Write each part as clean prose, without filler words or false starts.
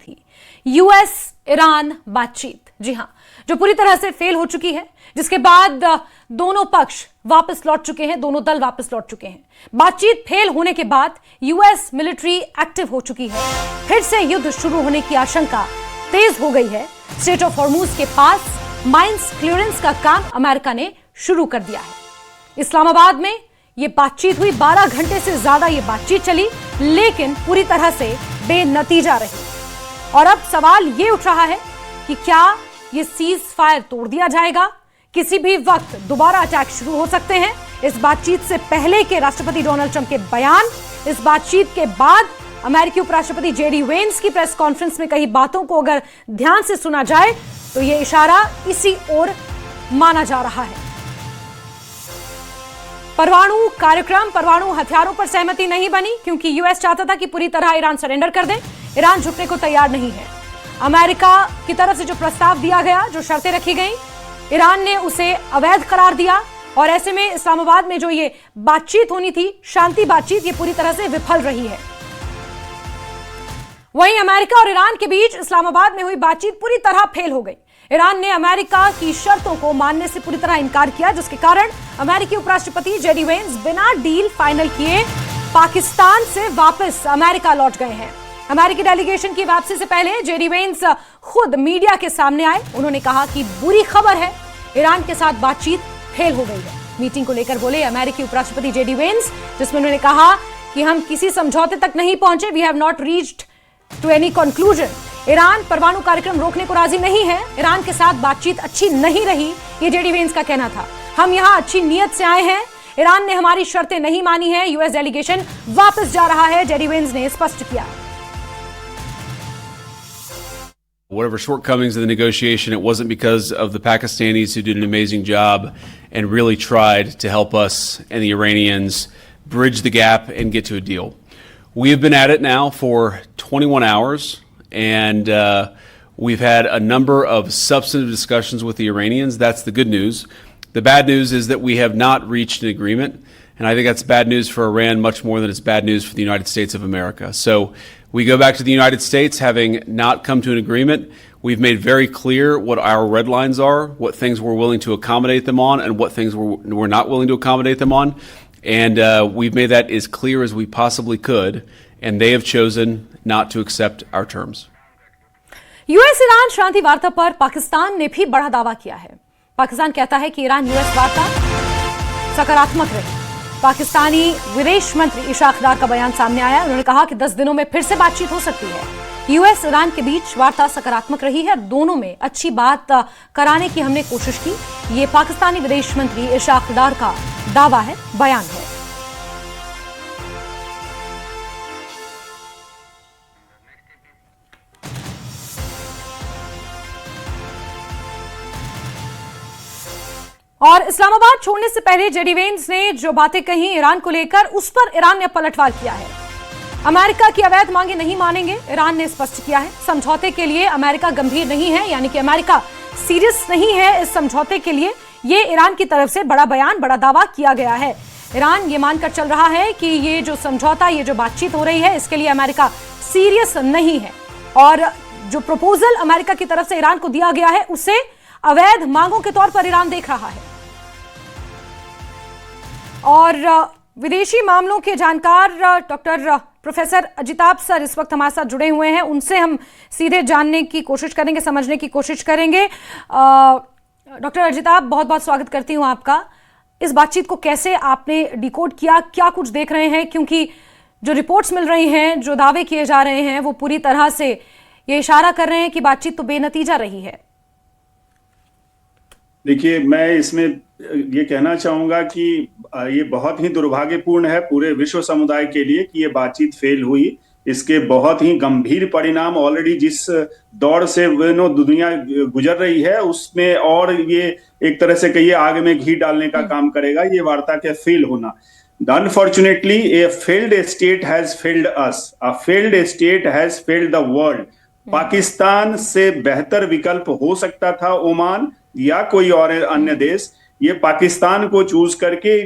थी, US Iran बातचीत। जी हां, जो पूरी तरह से फेल हो चुकी है, जिसके बाद दोनों पक्ष वापस लौट चुके हैं, दोनों दल वापस लौट चुके हैं। बातचीत फेल होने के बाद यूएस मिलिट्री एक्टिव हो चुकी है। फिर से युद्ध शुरू होने की आशंका तेज हो गई है। स्ट्रेट ऑफ हॉर्मूज के पास माइंस क्लियरेंस का काम अमेरिका ने शुरू कर दिया है। इस्लामाबाद में यह बातचीत हुई, 12 घंटे से ज्यादा यह बातचीत चली, लेकिन पूरी तरह से बेनतीजा रही। और अब सवाल यह उठ रहा है कि क्या यह सीज फायर तोड़ दिया जाएगा? किसी भी वक्त दोबारा अटैक शुरू हो सकते हैं। इस बातचीत से पहले के राष्ट्रपति डोनाल्ड ट्रंप के बयान, इस बातचीत के बाद अमेरिकी उपराष्ट्रपति जेडी वेंस की प्रेस कॉन्फ्रेंस में कही बातों को अगर ध्यान से सुना जाए तो यह इशारा इसी ओर माना जा रहा है। परमाणु कार्यक्रम, परमाणु हथियारों पर सहमति नहीं बनी क्योंकि यूएस चाहता था कि पूरी तरह ईरान सरेंडर कर दे। ईरान झुकने को तैयार नहीं है। अमेरिका की तरफ से जो प्रस्ताव दिया गया, जो शर्तें रखी गई, ईरान ने उसे अवैध करार दिया। और ऐसे में इस्लामाबाद में जो ये बातचीत होनी थी, शांति बातचीत, ये पूरी तरह से विफल रही है। वहीं अमेरिका और ईरान के बीच इस्लामाबाद में हुई बातचीत पूरी तरह फेल हो गई। ईरान ने अमेरिका की शर्तों को मानने से पूरी तरह इनकार किया, जिसके कारण अमेरिकी उपराष्ट्रपति जेडी वेंस बिना डील फाइनल किए पाकिस्तान से वापस अमेरिका लौट गए हैं। अमेरिकी डेलीगेशन की वापसी से पहले जेडी वेंस खुद मीडिया के सामने आए। उन्होंने कहा कि बुरी खबर है, ईरान के साथ बातचीत फेल हो गई है। मीटिंग को लेकर बोले अमेरिकी उपराष्ट्रपति जेडी वेंस, जिसमें उन्होंने कहा कि हम किसी समझौते तक नहीं पहुंचे, we have not reached to any conclusion. Iran परमाणु कार्यक्रम रोकने को राजी नहीं है। ईरान के साथ बातचीत अच्छी नहीं रही, ये जेडी वेंस का कहना था। हम यहां अच्छी नीयत से आए हैं, ईरान ने हमारी शर्तें नहीं मानी है, यूएस डेलीगेशन वापस जा रहा है, जेडी वेंस ने स्पष्ट किया। Whatever shortcomings in the negotiation, it wasn't because of the Pakistanis who did an amazing job and really tried to help us and the Iranians bridge the gap and get to a deal. We have been at it now for 21 hours, and we've had a number of substantive discussions with the Iranians. That's the good news. The bad news is that we have not reached an agreement, and I think that's bad news for Iran much more than it's bad news for the United States of America. So we go back to the United States having not come to an agreement. We've made very clear what our red lines are, what things we're willing to accommodate them on, and what things we're not willing to accommodate them on. And we've made that as clear as we possibly could, and they have chosen not to accept our terms. US Iran शांति वार्ता पर पाकिस्तान ने भी बड़ा दावा किया है। पाकिस्तान कहता है कि ईरान यूएस वार्ता सकारात्मक रही। पाकिस्तानी विदेश मंत्री इशाक डार का बयान सामने आया। उन्होंने कहा कि 10 दिनों में फिर से बातचीत हो सकती है। यूएस ईरान के बीच वार्ता सकारात्मक रही है, दोनों में अच्छी बात कराने की हमने कोशिश की। ये पाकिस्तानी विदेश मंत्री इशाक डार का दावा है, बयान है। और इस्लामाबाद छोड़ने से पहले जेडी वेंस ने जो बातें कही ईरान को लेकर, उस पर ईरान ने पलटवार किया है। अमेरिका की अवैध मांगे नहीं मानेंगे, ईरान ने स्पष्ट किया है। समझौते के लिए अमेरिका गंभीर नहीं है, यानी कि अमेरिका सीरियस नहीं है इस समझौते के लिए। ये ईरान की तरफ से बड़ा बयान, बड़ा दावा किया गया है। ईरान ये मानकर चल रहा है कि ये जो समझौता, ये जो बातचीत हो रही है, इसके लिए अमेरिका सीरियस नहीं है। और जो प्रपोजल अमेरिका की तरफ से ईरान को दिया गया है, उसे अवैध मांगों के तौर पर ईरान देख रहा है। और विदेशी मामलों के जानकार डॉक्टर प्रोफेसर अजिताभ सर इस वक्त हमारे साथ जुड़े हुए हैं। उनसे हम सीधे जानने की कोशिश करेंगे, समझने की कोशिश करेंगे। डॉक्टर अजिताभ, बहुत बहुत स्वागत करती हूं आपका। इस बातचीत को कैसे आपने डिकोड किया, क्या कुछ देख रहे हैं? क्योंकि जो रिपोर्ट्स मिल रही हैं, जो दावे किए जा रहे हैं, वो पूरी तरह से ये इशारा कर रहे हैं कि बातचीत तो बेनतीजा रही है। देखिए, मैं इसमें ये कहना चाहूंगा कि ये बहुत ही दुर्भाग्यपूर्ण है पूरे विश्व समुदाय के लिए कि ये बातचीत फेल हुई। इसके बहुत ही गंभीर परिणाम ऑलरेडी जिस दौर से दुनिया गुजर रही है, उसमें और ये एक तरह से कहिए आग में घी डालने का काम करेगा, ये वार्ता के फेल होना। Unfortunately, a failed state has failed us. A failed state has failed the world. Pakistan से बेहतर विकल्प हो सकता था ओमान या कोई और अन्य देश। ये पाकिस्तान को चूज करके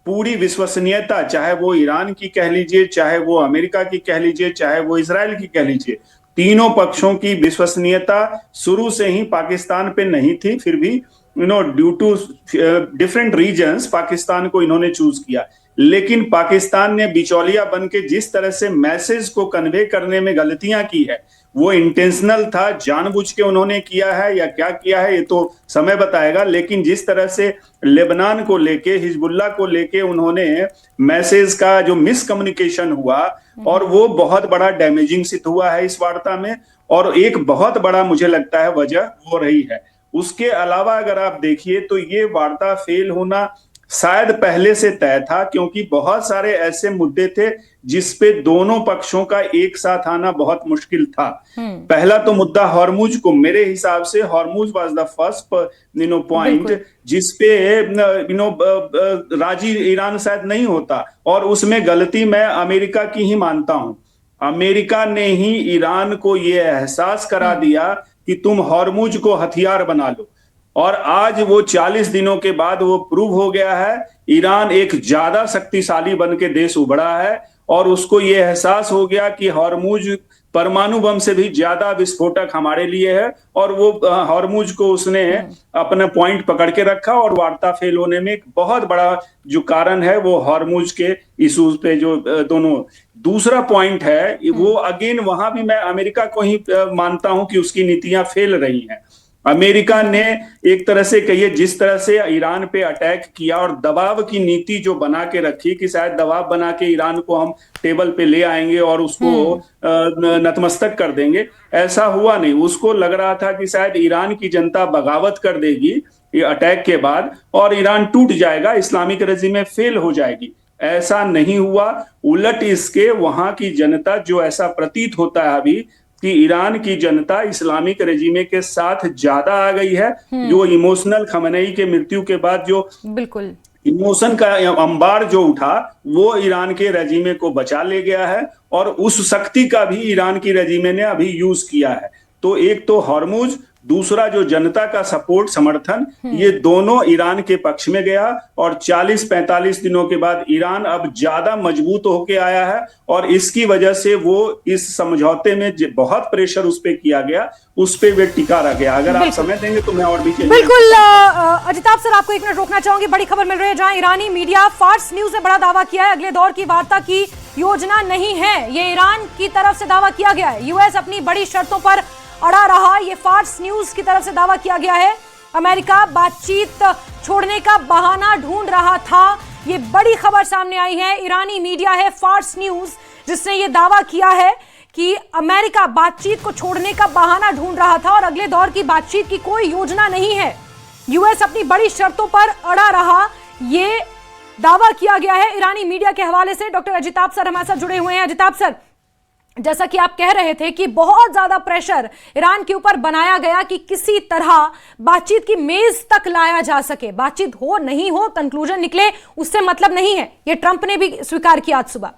पूरी विश्वसनीयता, चाहे वो ईरान की कह लीजिए, चाहे वो अमेरिका की कह लीजिए, चाहे वो इजराइल की कह लीजिए, तीनों पक्षों की विश्वसनीयता शुरू से ही पाकिस्तान पे नहीं थी, फिर भी due to different reasons Pakistan को इन्होंने चूज किया। लेकिन पाकिस्तान ने बिचौलिया बन के जिस तरह से मैसेज को कन्वे करने में गलतियां की है, वो इंटेंशनल था, जानबूझ के उन्होंने किया है या क्या किया है ये तो समय बताएगा। लेकिन जिस तरह से लेबनान को लेके, हिजबुल्लाह को लेके उन्होंने मैसेज का जो मिसकम्युनिकेशन हुआ, और वो बहुत बड़ा डैमेजिंग सिद्ध हुआ है इस वार्ता में, और एक बहुत बड़ा मुझे लगता है वजह वो रही है। उसके अलावा अगर आप देखिए तो ये वार्ता फेल होना शायद पहले से तय था, क्योंकि बहुत सारे ऐसे मुद्दे थे जिसपे दोनों पक्षों का एक साथ आना बहुत मुश्किल था। पहला तो मुद्दा हॉर्मुज को, मेरे हिसाब से Hormuz was the first point जिसपे राजी ईरान शायद नहीं होता, और उसमें गलती मैं अमेरिका की ही मानता हूं। अमेरिका ने ही ईरान को यह एहसास करा दिया कि तुम हॉर्मुज को हथियार बना लो, और आज वो 40 दिनों के बाद वो प्रूव हो गया है। ईरान एक ज्यादा शक्तिशाली बन के देश उभरा है, और उसको ये एहसास हो गया कि हॉर्मुज परमाणु बम से भी ज्यादा विस्फोटक हमारे लिए है, और वो हॉर्मुज को उसने अपना पॉइंट पकड़ के रखा, और वार्ता फेल होने में एक बहुत बड़ा जो कारण है वो हॉर्मुज के इश्यूज पे जो दोनों। दूसरा पॉइंट है वो अगेन वहां भी मैं अमेरिका को ही मानता हूं कि उसकी नीतियां फेल रही हैं। अमेरिका ने एक तरह से कहिए जिस तरह से ईरान पे अटैक किया और दबाव की नीति जो बना के रखी कि शायद दबाव बना के ईरान को हम टेबल पे ले आएंगे और उसको नतमस्तक कर देंगे, ऐसा हुआ नहीं। उसको लग रहा था कि शायद ईरान की जनता बगावत कर देगी ये अटैक के बाद और ईरान टूट जाएगा, इस्लामिक रेजिम फेल हो जाएगी। ऐसा नहीं हुआ, उलट इसके वहां की जनता, जो ऐसा प्रतीत होता है अभी कि ईरान की जनता इस्लामिक रेजिमे के साथ ज्यादा आ गई है। जो इमोशनल खमेनेई के मृत्यु के बाद जो बिल्कुल इमोशन का अंबार जो उठा वो ईरान के रेजिमे को बचा ले गया है, और उस शक्ति का भी ईरान की रेजिमे ने अभी यूज किया है। तो एक तो हॉर्मुज, दूसरा जो जनता का सपोर्ट समर्थन, ये दोनों ईरान के पक्ष में गया, और 40-45 दिनों के बाद ईरान अब ज्यादा मजबूत होके आया है, और इसकी वजह से वो इस समझौते में बहुत प्रेशर उस पर किया गया, उस पर वे टिका रह गया। अगर आप समय देंगे तो मैं और भी बिल्कुल अजिताभ सर, आपको एक मिनट रोकना चाहूंगी। बड़ी खबर मिल रही है जहां ईरानी मीडिया, फार्स न्यूज ने बड़ा दावा किया है अगले दौर की वार्ता की योजना नहीं है, ये ईरान की तरफ से दावा किया गया है। यूएस अपनी बड़ी शर्तों पर अड़ा रहा, ये फार्स न्यूज की तरफ से दावा किया गया है। अमेरिका बातचीत छोड़ने का बहाना ढूंढ रहा था, ये बड़ी खबर सामने आई है। ईरानी मीडिया है फार्स न्यूज जिसने ये दावा किया है कि अमेरिका बातचीत को छोड़ने का बहाना ढूंढ रहा था और अगले दौर की बातचीत की कोई योजना नहीं है। यूएस अपनी बड़ी शर्तों पर अड़ा रहा, ये दावा किया गया है ईरानी मीडिया के हवाले से। डॉक्टर अजिताभ सर हमारे साथ जुड़े हुए हैं। अजिताभ सर, जैसा कि आप कह रहे थे कि बहुत ज्यादा प्रेशर ईरान के ऊपर बनाया गया कि किसी तरह बातचीत की मेज तक लाया जा सके, बातचीत हो नहीं हो, कंक्लूजन निकले, उससे मतलब नहीं है, ये ट्रंप ने भी स्वीकार किया आज सुबह।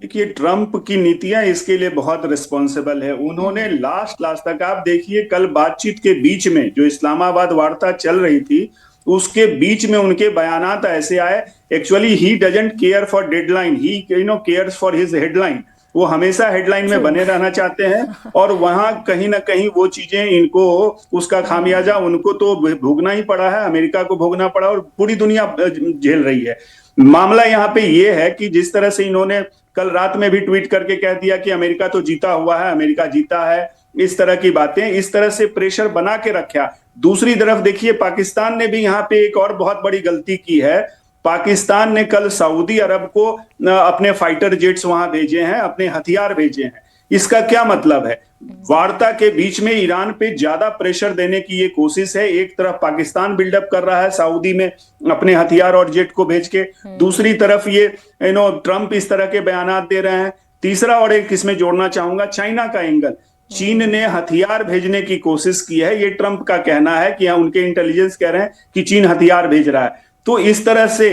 देखिए, ट्रंप की नीतियां इसके लिए बहुत रिस्पॉन्सिबल है। उन्होंने लास्ट तक, आप देखिए कल बातचीत के बीच में जो इस्लामाबाद वार्ता चल रही थी उसके बीच में उनके बयानात ऐसे आए, actually he doesn't care for deadline, he cares for his headline. वो हमेशा हेडलाइन में बने रहना चाहते हैं, और वहां कहीं ना कहीं वो चीजें इनको, उसका खामियाजा उनको तो भोगना ही पड़ा है, अमेरिका को भोगना पड़ा, और पूरी दुनिया झेल रही है। मामला यहाँ पे ये है कि जिस तरह से इन्होंने कल रात में भी ट्वीट करके कह दिया कि अमेरिका तो जीता हुआ है, अमेरिका जीता है, इस तरह की बातें, इस तरह से प्रेशर बना के रखा। दूसरी तरफ देखिए, पाकिस्तान ने भी यहाँ पे एक और बहुत बड़ी गलती की है। पाकिस्तान ने कल सऊदी अरब को अपने फाइटर जेट्स वहां भेजे हैं, अपने हथियार भेजे हैं। इसका क्या मतलब है? वार्ता के बीच में ईरान पे ज्यादा प्रेशर देने की ये कोशिश है। एक तरफ पाकिस्तान बिल्डअप कर रहा है सऊदी में अपने हथियार और जेट को भेज के, दूसरी तरफ ये ट्रंप इस तरह के बयानात दे रहे हैं। तीसरा और एक इसमें जोड़ना चाहूंगा, चाइना का एंगल। चीन ने हथियार भेजने की कोशिश की है, ये ट्रंप का कहना है कि उनके इंटेलिजेंस कह रहे हैं कि चीन हथियार भेज रहा है। तो इस तरह से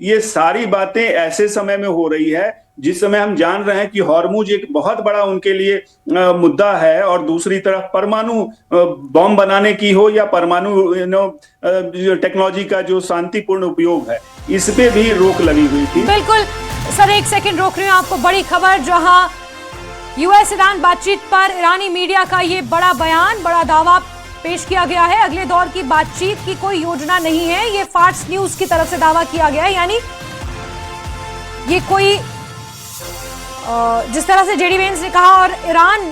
ये सारी बातें ऐसे समय में हो रही है जिस समय हम जान रहे हैं कि हॉर्मुज एक बहुत बड़ा उनके लिए मुद्दा है, और दूसरी तरफ परमाणु बम बनाने की हो या परमाणु टेक्नोलॉजी का जो शांतिपूर्ण उपयोग है, इस पे भी रोक लगी हुई थी। बिल्कुल सर, एक सेकंड रोक रही हूँ आपको। बड़ी खबर जहां यूएस ईरान बातचीत पर ईरानी मीडिया का ये बड़ा बयान, बड़ा दावा पेश किया गया है। अगले दौर की बातचीत की कोई योजना नहीं है, ये फार्स न्यूज की तरफ से दावा किया गया है। यानी ये कोई जिस तरह से जेडी वेंस ने कहा, और ईरान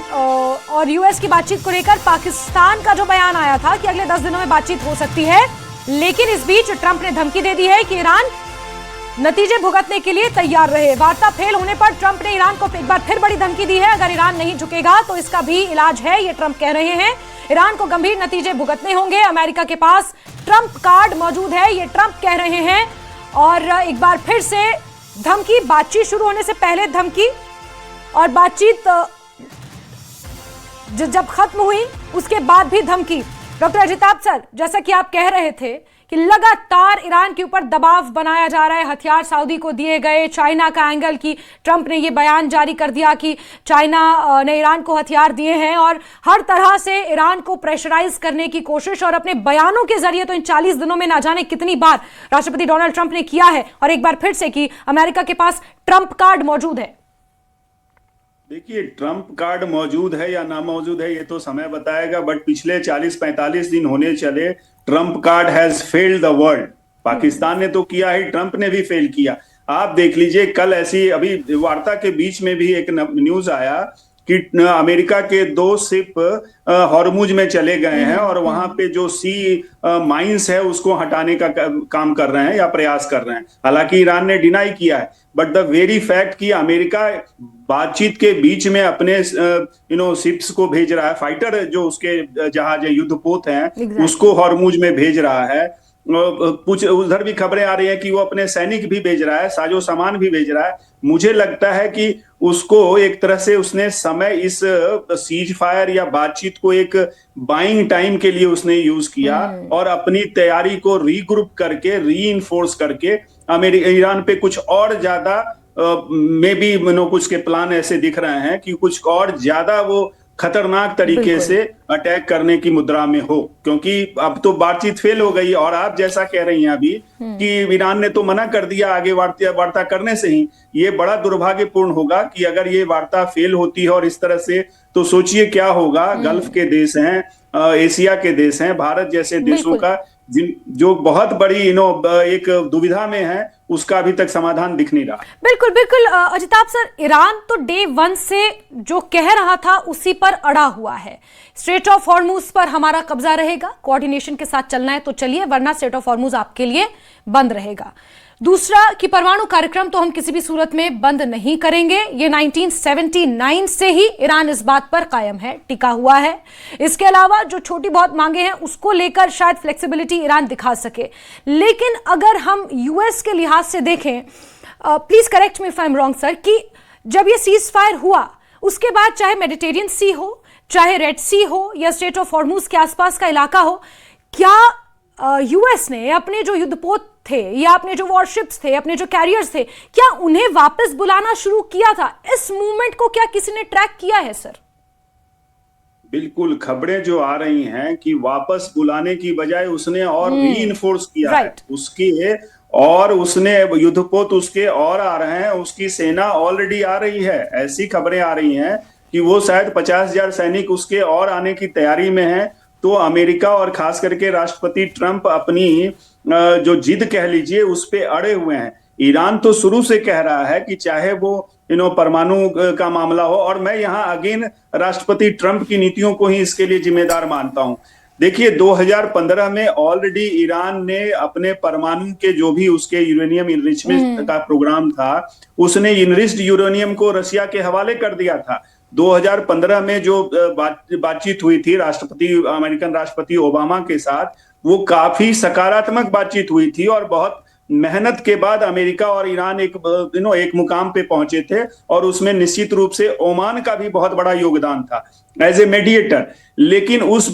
और यूएस की बातचीत को लेकर पाकिस्तान का जो बयान आया था कि अगले 10 दिनों में बातचीत हो सकती है, लेकिन इस बीच ट्रंप ने धमकी दे दी है कि ईरान नतीजे भुगतने के लिए तैयार रहे। वार्ता फेल होने पर ट्रंप ने ईरान को एक बार फिर बड़ी धमकी दी है। अगर ईरान नहीं झुकेगा तो इसका भी इलाज है, ये ट्रंप कह रहे हैं। ईरान को गंभीर नतीजे भुगतने होंगे। अमेरिका के पास ट्रंप कार्ड मौजूद है, ये ट्रंप कह रहे हैं। और एक बार फिर से धमकी, बातचीत शुरू होने से पहले धमकी, और बातचीत जब खत्म हुई उसके बाद भी धमकी। डॉक्टर अजिताभ सर, जैसा कि आप कह रहे थे कि लगातार ईरान के ऊपर दबाव बनाया जा रहा है, हथियार सऊदी को दिए गए, चाइना का एंगल की ट्रंप ने ये बयान जारी कर दिया कि चाइना ने ईरान को हथियार दिए हैं, और हर तरह से ईरान को प्रेशराइज करने की कोशिश, और अपने बयानों के जरिए तो इन 40 दिनों में ना जाने कितनी बार राष्ट्रपति डोनाल्ड ट्रंप ने किया है, और एक बार फिर से कि अमेरिका के पास ट्रंप कार्ड मौजूद है। देखिए, ट्रंप कार्ड मौजूद है या ना मौजूद है ये तो समय बताएगा, बट पिछले 40-45 दिन होने चले, Trump card has failed the world. Pakistan ने तो किया ही, ट्रंप ने भी फेल किया। आप देख लीजिए, कल ऐसी अभी वार्ता के बीच में भी एक न्यूज आया कि अमेरिका के 2 शिप हॉर्मुज में चले गए हैं, और वहां पे जो सी माइंस है उसको हटाने का काम कर रहे हैं या प्रयास कर रहे हैं। हालांकि ईरान ने डिनाई किया है, बट द वेरी फैक्ट कि अमेरिका बातचीत के बीच में अपने शिप्स को भेज रहा है, फाइटर जो उसके जहाज युद्धपोत हैं उसको हॉर्मुज में भेज रहा है। कुछ उधर भी खबरें आ रही हैं कि वो अपने सैनिक भी भेज रहा है, साजो सामान भी भेज रहा है। मुझे लगता है कि उसको एक तरह से उसने समय, इस सीज फायर या बातचीत को एक बाइंग टाइम के लिए उसने यूज किया, और अपनी तैयारी को रीग्रुप करके, रीइंफोर्स करके ईरान पे कुछ और ज्यादा मे बी कुछ के प्लान ऐसे दिख रहे हैं कि कुछ और ज्यादा वो खतरनाक तरीके से अटैक करने की मुद्रा में हो, क्योंकि अब तो बातचीत फेल हो गई। और आप जैसा कह रही हैं अभी कि ईरान ने तो मना कर दिया आगे वार्ता करने से ही, ये बड़ा दुर्भाग्यपूर्ण होगा कि अगर ये वार्ता फेल होती है और इस तरह से, तो सोचिए क्या होगा। गल्फ के देश हैं, एशिया के देश हैं, भारत जैसे देशों का जो बहुत बड़ी एक दुविधा में है, उसका अभी तक समाधान दिख नहीं रहा। बिल्कुल बिल्कुल अजिताभ सर, ईरान तो डे 1 से जो कह रहा था उसी पर अड़ा हुआ है। स्ट्रेट ऑफ हॉर्मुज पर हमारा कब्जा रहेगा, कोऑर्डिनेशन के साथ चलना है तो चलिए, वरना स्ट्रेट ऑफ हॉर्मुज आपके लिए बंद रहेगा। दूसरा कि परमाणु कार्यक्रम तो हम किसी भी सूरत में बंद नहीं करेंगे, ये 1979 से ही ईरान इस बात पर कायम है, टिका हुआ है। इसके अलावा जो छोटी बहुत मांगे हैं उसको लेकर शायद फ्लेक्सिबिलिटी ईरान दिखा सके, लेकिन अगर हम यूएस के लिहाज से देखें, please correct me if I am wrong sir, कि जब ये सीज फायर हुआ उसके बाद चाहे मेडिटेरियन सी हो, चाहे रेड सी हो, या स्ट्रेट ऑफ हॉर्मुज के आसपास का इलाका हो, क्या यूएस ने अपने जो युद्धपोत थे या अपने जो वॉरशिप्स थे, अपने जो कैरियर्स थे, क्या उन्हें वापस बुलाना शुरू किया था? इस मूवमेंट को क्या किसी ने ट्रैक किया है सर? बिल्कुल, खबरें जो आ रही हैं कि वापस बुलाने की बजाय उसने और रीइंफोर्स किया है उसके, और उसने युद्धपोत उसके और आ रहे हैं, उसकी सेना ऑलरेडी आ रही है। ऐसी खबरें आ रही हैं कि वो शायद 50,000 सैनिक उसके और आने की तैयारी में हैं। तो अमेरिका और खास करके राष्ट्रपति ट्रंप अपनी जो जिद कह लीजिए उस पे अड़े हुए हैं। ईरान तो शुरू से कह रहा है कि चाहे वो परमाणु का मामला हो, और मैं यहाँ अगेन राष्ट्रपति ट्रंप की नीतियों को ही इसके लिए जिम्मेदार मानता हूँ। देखिए, 2015 में ऑलरेडी ईरान ने अपने परमाणु के जो भी उसके यूरेनियम इनरिचमेंट का प्रोग्राम था, उसने इनरिच्ड यूरेनियम को रशिया के हवाले कर दिया था। 2015 में जो बातचीत हुई थी अमेरिकन राष्ट्रपति ओबामा के साथ, वो काफी सकारात्मक बातचीत हुई थी, और बहुत मेहनत के बाद अमेरिका और ईरान एक मुकाम पे पहुंचे थे, और उसमें निश्चित रूप से ओमान का भी बहुत बड़ा योगदान था एज ए मेडिएटर। लेकिन उस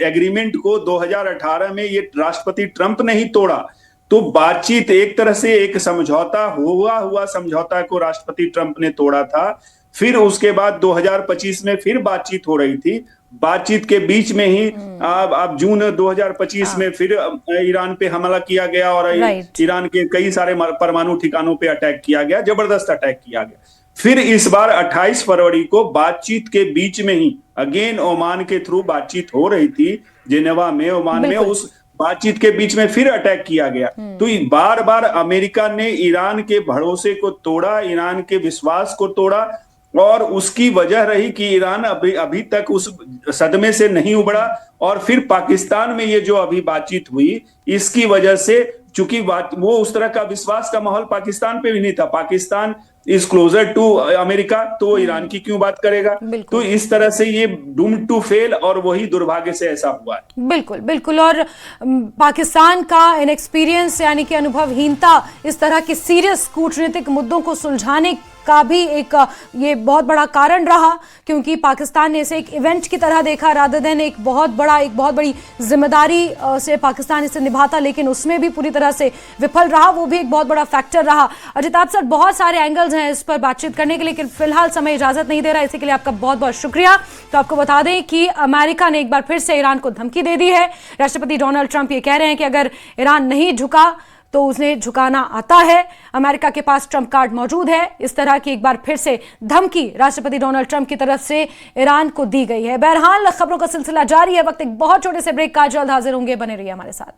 एग्रीमेंट को 2018 में ये राष्ट्रपति ट्रंप ने ही तोड़ा। तो बातचीत एक तरह से एक समझौता हुआ समझौता को राष्ट्रपति ट्रंप ने तोड़ा था। फिर उसके बाद 2025 में फिर बातचीत हो रही थी। बातचीत के बीच में ही अब जून 2025 में फिर ईरान पे हमला किया गया, और ईरान के कई सारे परमाणु ठिकानों पे अटैक किया गया, जबरदस्त अटैक किया गया। फिर इस बार 28 फरवरी को बातचीत के बीच में ही अगेन ओमान के थ्रू बातचीत हो रही थी जेनेवा में, ओमान में, उस बातचीत के बीच में फिर अटैक किया गया। तो बार बार अमेरिका ने ईरान के भरोसे को तोड़ा, ईरान के विश्वास को तोड़ा, और उसकी वजह रही कि ईरान अभी तक उस सदमे से नहीं उबरा। और फिर पाकिस्तान में ये जो अभी बातचीत हुई, इसकी वजह से चूंकि वो उस तरह का विश्वास का माहौल पाकिस्तान पे भी नहीं था, Pakistan is closer to America, तो वो ईरान की क्यों बात करेगा। तो इस तरह से ये डूम टू फेल, और वही दुर्भाग्य से ऐसा हुआ है। बिल्कुल बिल्कुल। और पाकिस्तान का इनएक्सपीरियंस यानी कि अनुभवहीनता इस तरह के सीरियस कूटनीतिक मुद्दों को सुलझाने का भी एक ये बहुत बड़ा कारण रहा, क्योंकि पाकिस्तान ने इसे एक इवेंट की तरह देखा रादर देन एक बहुत बड़ी जिम्मेदारी से पाकिस्तान इसे निभाता, लेकिन उसमें भी पूरी तरह से विफल रहा। वो भी एक बहुत बड़ा फैक्टर रहा। अजिताभ सर, बहुत सारे एंगल्स हैं इस पर बातचीत करने के लिए, लेकिन फिलहाल समय इजाजत नहीं दे रहा, इसी के लिए आपका बहुत बहुत शुक्रिया। तो आपको बता दें कि अमेरिका ने एक बार फिर से ईरान को धमकी दे दी है। राष्ट्रपति डोनाल्ड ट्रंप ये कह रहे हैं कि अगर ईरान नहीं झुका तो उन्हें झुकाना आता है। अमेरिका के पास ट्रंप कार्ड मौजूद है। इस तरह की एक बार फिर से धमकी राष्ट्रपति डोनाल्ड ट्रंप की तरफ से ईरान को दी गई है। बहरहाल खबरों का सिलसिला जारी है। वक्त एक बहुत छोटे से ब्रेक का, जल्द हाजिर होंगे, बने रहिए हमारे साथ।